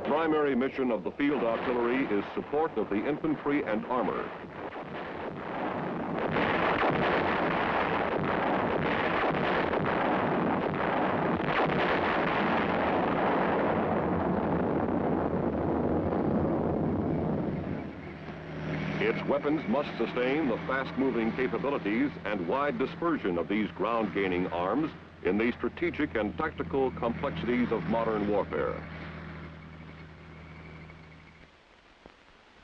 primary mission of the field artillery is support of the infantry and armor. Its weapons must sustain the fast-moving capabilities and wide dispersion of these ground-gaining arms in the strategic and tactical complexities of modern warfare.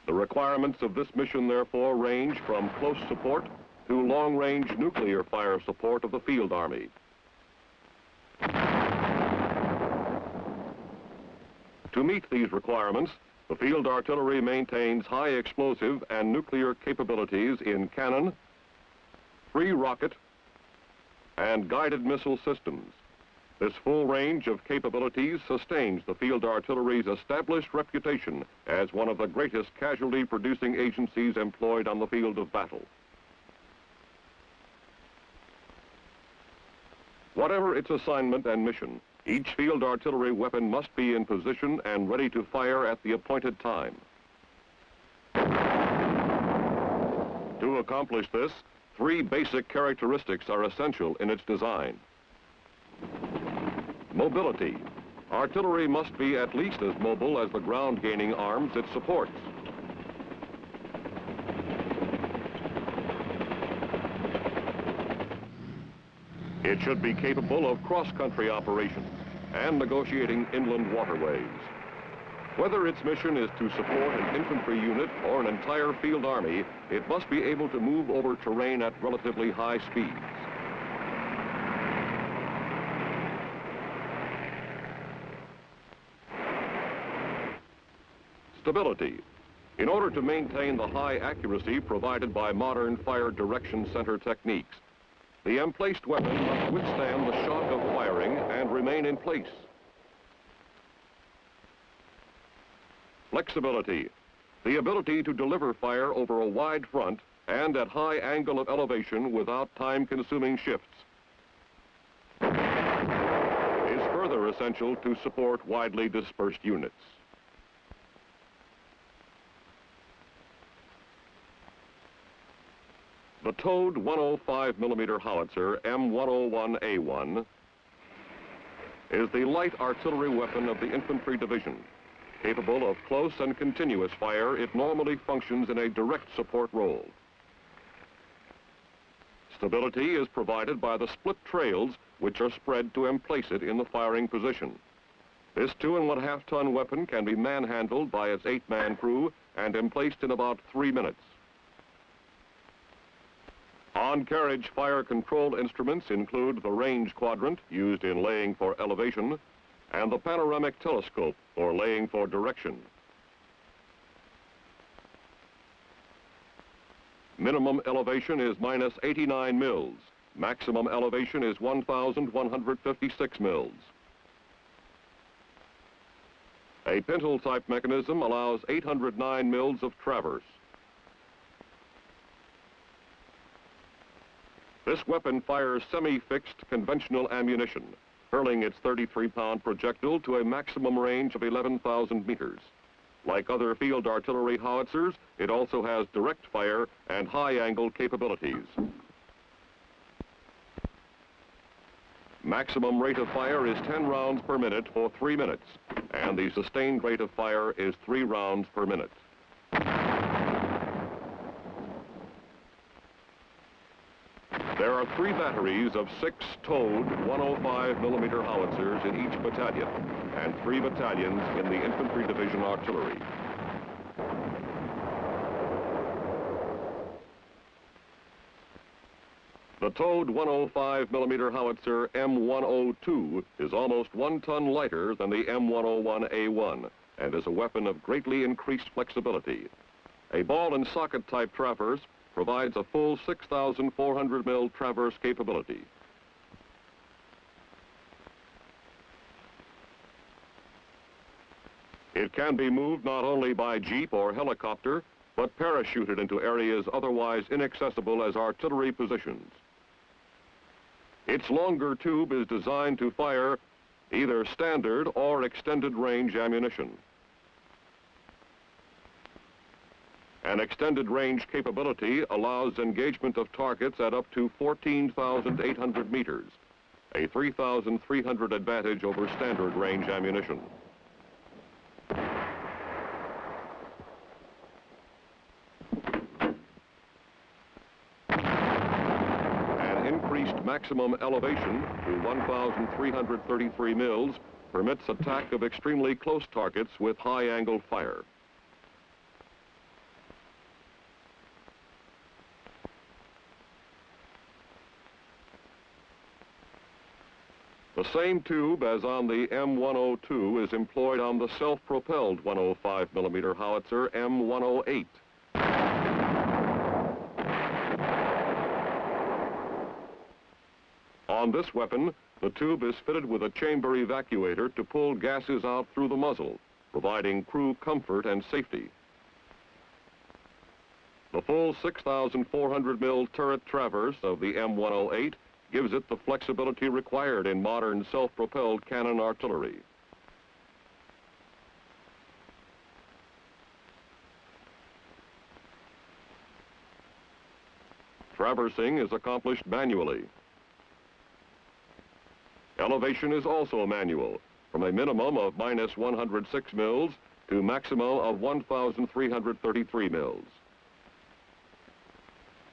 The requirements of this mission, therefore, range from close support to long-range nuclear fire support of the field army. To meet these requirements, the field artillery maintains high explosive and nuclear capabilities in cannon, free rocket, and guided missile systems. This full range of capabilities sustains the field artillery's established reputation as one of the greatest casualty-producing agencies employed on the field of battle. Whatever its assignment and mission, each field artillery weapon must be in position and ready to fire at the appointed time. To accomplish this, three basic characteristics are essential in its design. Mobility. Artillery must be at least as mobile as the ground-gaining arms it supports. It should be capable of cross-country operations and negotiating inland waterways. Whether its mission is to support an infantry unit or an entire field army, it must be able to move over terrain at relatively high speeds. Stability. In order to maintain the high accuracy provided by modern fire direction center techniques, the emplaced weapon must withstand the shock of firing and remain in place. Flexibility. The ability to deliver fire over a wide front and at high angle of elevation without time-consuming shifts is further essential to support widely dispersed units. The towed 105mm howitzer M101A1 is the light artillery weapon of the infantry division. Capable of close and continuous fire, it normally functions in a direct support role. Stability is provided by the split trails which are spread to emplace it in the firing position. This 2.5 ton weapon can be manhandled by its 8-man crew and emplaced in about 3 minutes. On-carriage fire control instruments include the range quadrant, used in laying for elevation, and the panoramic telescope, or laying for direction. Minimum elevation is minus 89 mils. Maximum elevation is 1,156 mils. A pintle-type mechanism allows 809 mils of traverse. This weapon fires semi-fixed conventional ammunition, hurling its 33-pound projectile to a maximum range of 11,000 meters. Like other field artillery howitzers, it also has direct fire and high-angle capabilities. Maximum rate of fire is 10 rounds per minute for 3 minutes, and the sustained rate of fire is 3 rounds per minute. There are 3 batteries of 6 towed 105mm howitzers in each battalion, and 3 battalions in the Infantry Division Artillery. The towed 105mm howitzer M102 is almost 1 ton lighter than the M101A1 and is a weapon of greatly increased flexibility. A ball and socket type traverse provides a full 6,400 mil traverse capability. It can be moved not only by jeep or helicopter, but parachuted into areas otherwise inaccessible as artillery positions. Its longer tube is designed to fire either standard or extended range ammunition. An extended range capability allows engagement of targets at up to 14,800 meters, a 3,300 advantage over standard range ammunition. An increased maximum elevation to 1,333 mils permits attack of extremely close targets with high-angle fire. The same tube as on the M102 is employed on the self-propelled 105mm howitzer M108. On this weapon, the tube is fitted with a chamber evacuator to pull gases out through the muzzle, providing crew comfort and safety. The full 6,400 mil turret traverse of the M108 gives it the flexibility required in modern self-propelled cannon artillery. Traversing is accomplished manually. Elevation is also manual, from a minimum of minus 106 mils to maximum of 1,333 mils.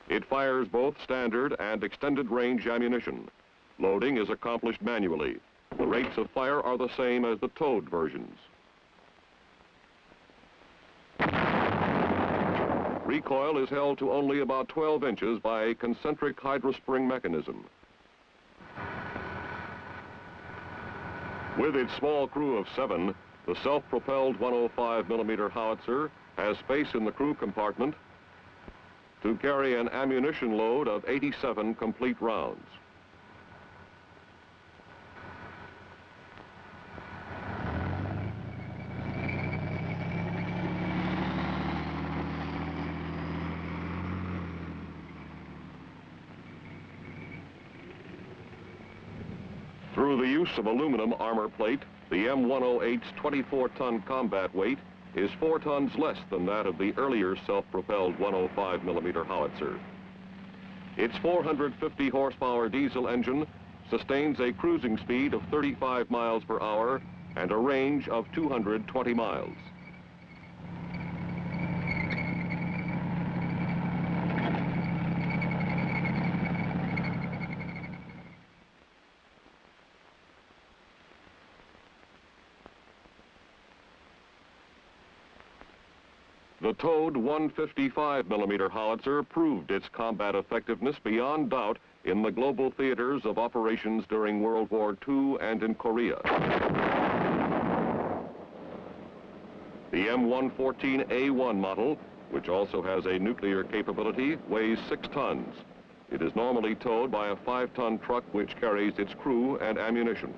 It fires both standard and extended range ammunition. Loading is accomplished manually. The rates of fire are the same as the towed versions. Recoil is held to only about 12 inches by a concentric hydrospring mechanism. With its small crew of 7, the self-propelled 105mm howitzer has space in the crew compartment to carry an ammunition load of 87 complete rounds. Through the use of aluminum armor plate, the M108's 24-ton combat weight is 4 tons less than that of the earlier self-propelled 105mm howitzer. Its 450 horsepower diesel engine sustains a cruising speed of 35 miles per hour and a range of 220 miles. The towed 155mm howitzer proved its combat effectiveness beyond doubt in the global theaters of operations during World War II and in Korea. The M114A1 model, which also has a nuclear capability, weighs 6 tons. It is normally towed by a 5-ton truck which carries its crew and ammunition.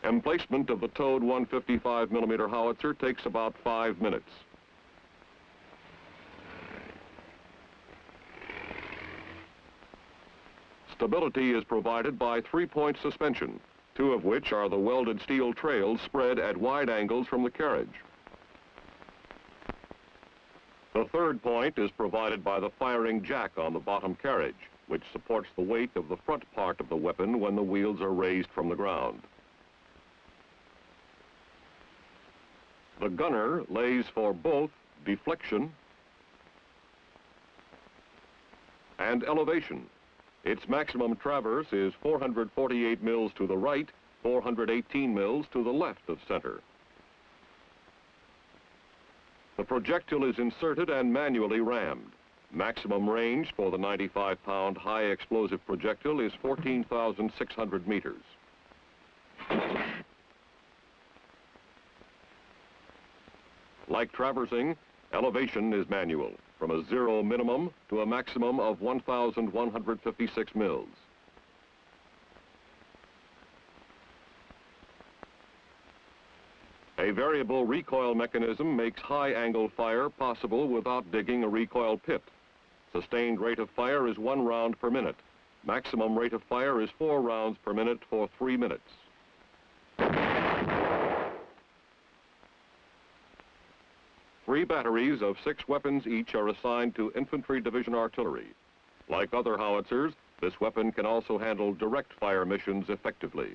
Emplacement of the towed 155mm howitzer takes about 5 minutes. Stability is provided by 3-point suspension, 2 of which are the welded steel trails spread at wide angles from the carriage. The 3rd point is provided by the firing jack on the bottom carriage, which supports the weight of the front part of the weapon when the wheels are raised from the ground. The gunner lays for both deflection and elevation. Its maximum traverse is 448 mils to the right, 418 mils to the left of center. The projectile is inserted and manually rammed. Maximum range for the 95-pound high explosive projectile is 14,600 meters. Like traversing, elevation is manual, from a 0 minimum to a maximum of 1,156 mils. A variable recoil mechanism makes high-angle fire possible without digging a recoil pit. Sustained rate of fire is 1 round per minute. Maximum rate of fire is 4 rounds per minute for 3 minutes. 3 batteries of 6 weapons each are assigned to Infantry Division artillery. Like other howitzers, this weapon can also handle direct fire missions effectively.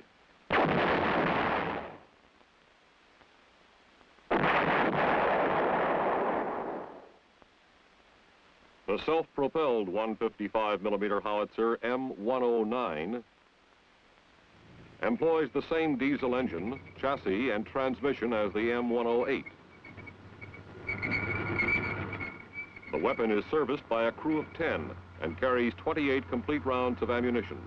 The self-propelled 155mm howitzer M109 employs the same diesel engine, chassis, and transmission as the M108. The weapon is serviced by a crew of 10 and carries 28 complete rounds of ammunition.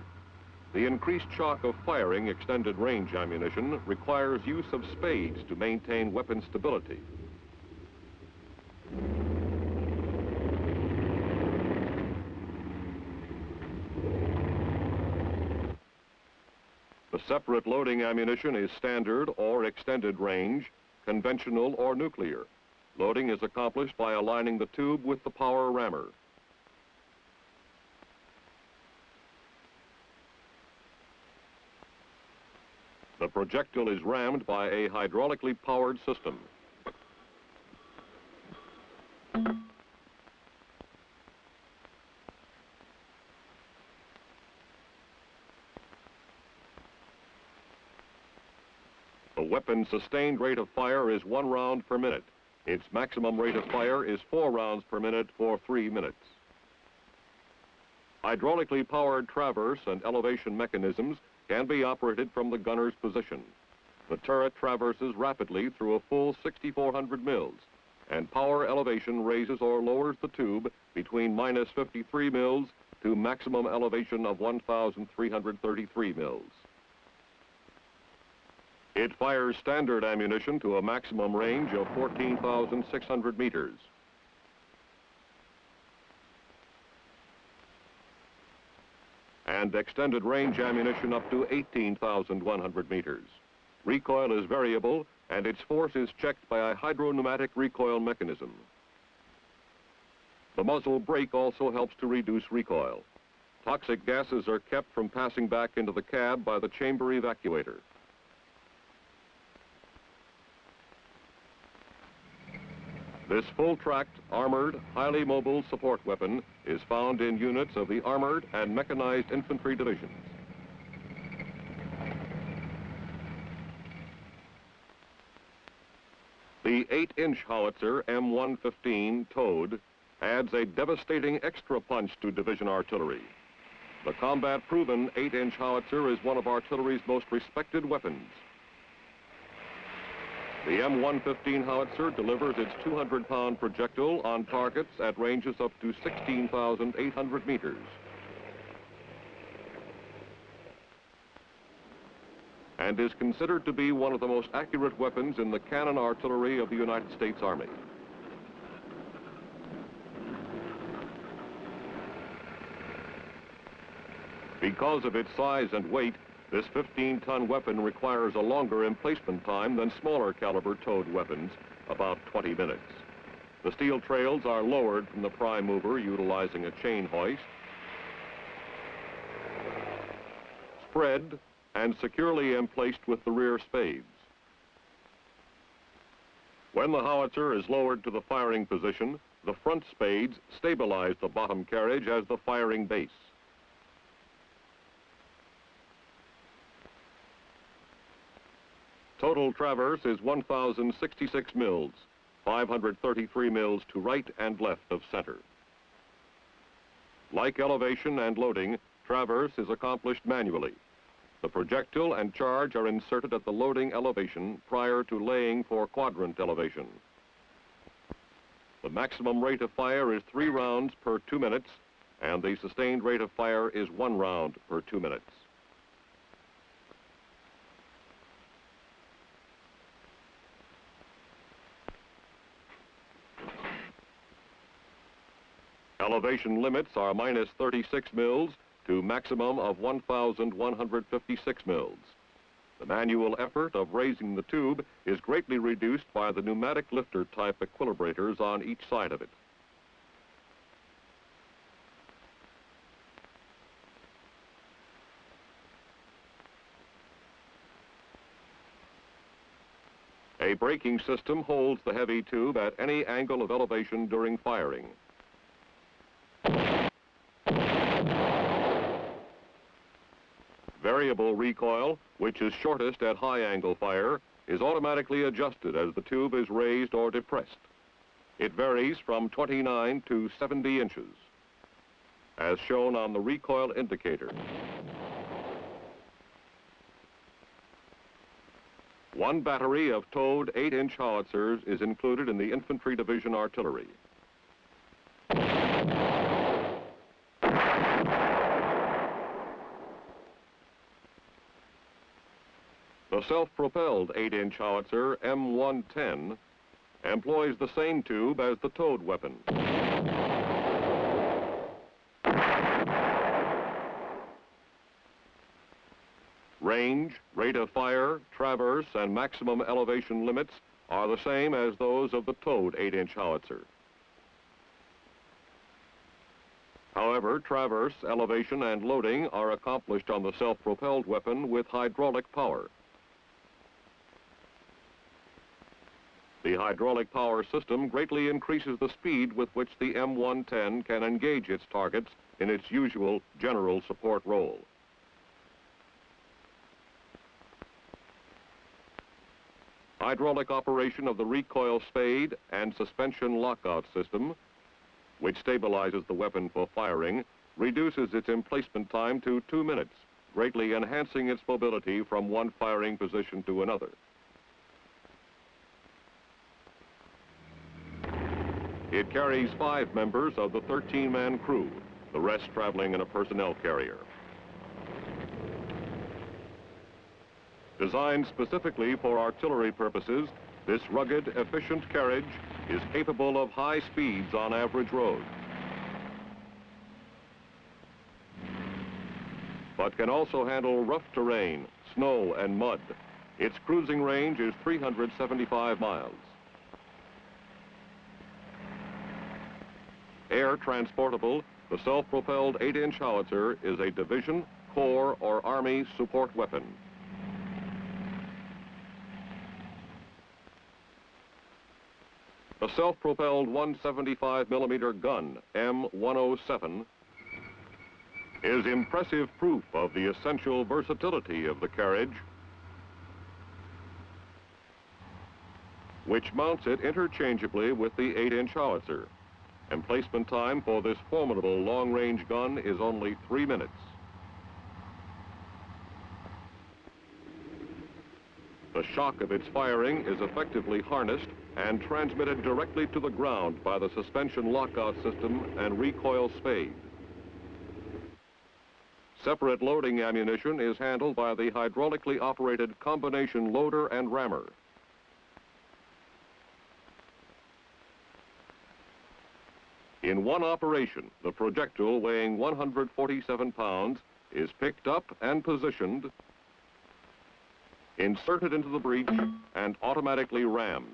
The increased shock of firing extended range ammunition requires use of spades to maintain weapon stability. The separate loading ammunition is standard or extended range, conventional or nuclear. Loading is accomplished by aligning the tube with the power rammer. The projectile is rammed by a hydraulically powered system. The weapon's sustained rate of fire is 1 round per minute. Its maximum rate of fire is 4 rounds per minute for 3 minutes. Hydraulically powered traverse and elevation mechanisms can be operated from the gunner's position. The turret traverses rapidly through a full 6,400 mils, and power elevation raises or lowers the tube between minus 53 mils to maximum elevation of 1,333 mils. It fires standard ammunition to a maximum range of 14,600 meters. And extended range ammunition up to 18,100 meters. Recoil is variable, and its force is checked by a hydropneumatic recoil mechanism. The muzzle brake also helps to reduce recoil. Toxic gases are kept from passing back into the cab by the chamber evacuator. This full-tracked, armored, highly mobile support weapon is found in units of the Armored and Mechanized Infantry Divisions. The 8-inch howitzer M115 Toad adds a devastating extra punch to division artillery. The combat-proven 8-inch howitzer is one of artillery's most respected weapons. The M115 howitzer delivers its 200-pound projectile on targets at ranges up to 16,800 meters. And is considered to be one of the most accurate weapons in the cannon artillery of the United States Army. Because of its size and weight, this 15-ton weapon requires a longer emplacement time than smaller caliber Toad weapons, about 20 minutes. The steel trails are lowered from the prime mover utilizing a chain hoist, spread, and securely emplaced with the rear spades. When the howitzer is lowered to the firing position, the front spades stabilize the bottom carriage as the firing base. Total traverse is 1,066 mils, 533 mils to right and left of center. Like elevation and loading, traverse is accomplished manually. The projectile and charge are inserted at the loading elevation prior to laying for quadrant elevation. The maximum rate of fire is 3 rounds per 2 minutes, and the sustained rate of fire is 1 round per 2 minutes. Elevation limits are minus 36 mils to maximum of 1,156 mils. The manual effort of raising the tube is greatly reduced by the pneumatic lifter type equilibrators on each side of it. A braking system holds the heavy tube at any angle of elevation during firing. Variable recoil, which is shortest at high angle fire, is automatically adjusted as the tube is raised or depressed. It varies from 29 to 70 inches, as shown on the recoil indicator. One battery of towed 8-inch howitzers is included in the Infantry Division artillery. The self-propelled 8-inch howitzer M110 employs the same tube as the towed weapon. Range, rate of fire, traverse, and maximum elevation limits are the same as those of the towed 8-inch howitzer. However, traverse, elevation, and loading are accomplished on the self-propelled weapon with hydraulic power. The hydraulic power system greatly increases the speed with which the M110 can engage its targets in its usual general support role. Hydraulic operation of the recoil spade and suspension lockout system, which stabilizes the weapon for firing, reduces its emplacement time to 2 minutes, greatly enhancing its mobility from one firing position to another. It carries 5 members of the 13-man crew, the rest traveling in a personnel carrier. Designed specifically for artillery purposes, this rugged, efficient carriage is capable of high speeds on average roads, but can also handle rough terrain, snow, and mud. Its cruising range is 375 miles. Air transportable, the self-propelled 8-inch howitzer is a division, corps, or army support weapon. The self-propelled 175-millimeter gun, M107, is impressive proof of the essential versatility of the carriage, which mounts it interchangeably with the 8-inch howitzer. Emplacement time for this formidable long-range gun is only 3 minutes. The shock of its firing is effectively harnessed and transmitted directly to the ground by the suspension lockout system and recoil spade. Separate loading ammunition is handled by the hydraulically operated combination loader and rammer. In one operation, the projectile weighing 147 pounds is picked up and positioned, inserted into the breech, and automatically rammed.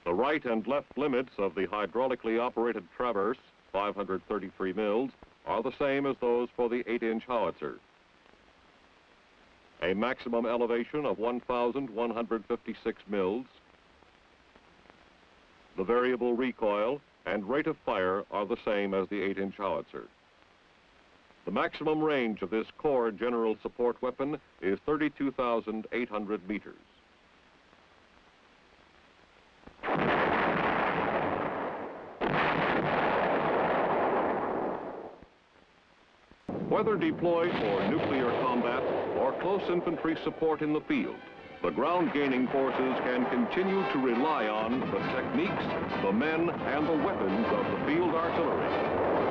The right and left limits of the hydraulically operated traverse, 533 mils, are the same as those for the 8-inch howitzer. A maximum elevation of 1,156 mils. The variable recoil and rate of fire are the same as the 8-inch howitzer. The maximum range of this corps general support weapon is 32,800 meters. Whether deployed for nuclear combat or close infantry support in the field, the ground-gaining forces can continue to rely on the techniques, the men, and the weapons of the field artillery.